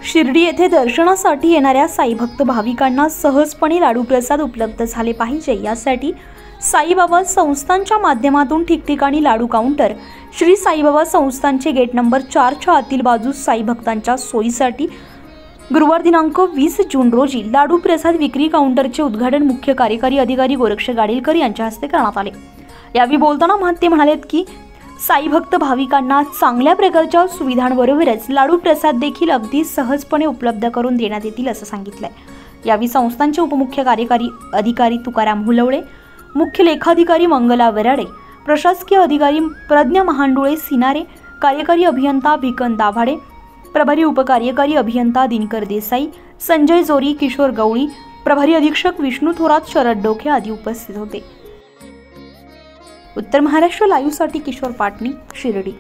शिर्डी येथे दर्शनासाठी येणाऱ्या साईभक्त भाविकांना सहजपणे लाडू प्रसाद उपलब्ध झाले पाहिजे यासाठी साईबाबा संस्थानच्या माध्यमातून ठिकठिकाणी लाडू काउंटर श्री साईबाबा संस्थानचे गेट नंबर 4 च्या आतील बाजूस साई भक्तांच्या सोयीसाठी गुरुवार दिनांक 20 जून रोजी लाडू प्रसाद विक्री काउंटरचे उद्घाटन मुख्य कार्यकारी अधिकारी गोरक्ष गाडेलकर यांच्या हस्ते करण्यात आले। यावेळी बोलताना ते म्हणालेत की साई भक्त भाविकांना चांगल्या प्रकारच्या सुविधांबरोबरच लाडू प्रसाद देखील अगदी सहजपणे उपलब्ध करून देण्यात येतील असं सांगितलंय। यावेळी संस्थानचे उपमुख्य कार्यकारी अधिकारी तुकाराम हुलवळे, मुख्य लेखाधिकारी मंगला वराडे, प्रशासकीय अधिकारी प्रज्ञा महांडुळे सिनारे, कार्यकारी अभियंता भिकन दाभाडे, प्रभारी उपकार्यकारी अभियंता दिनकर देसाई, संजय जोरी, किशोर गवळी, प्रभारी अधीक्षक विष्णू थोरात, शरद डोके आदी उपस्थित होते। उत्तर महाराष्ट्र लाईव्ह साठी किशोर पाटणी, शिर्डी।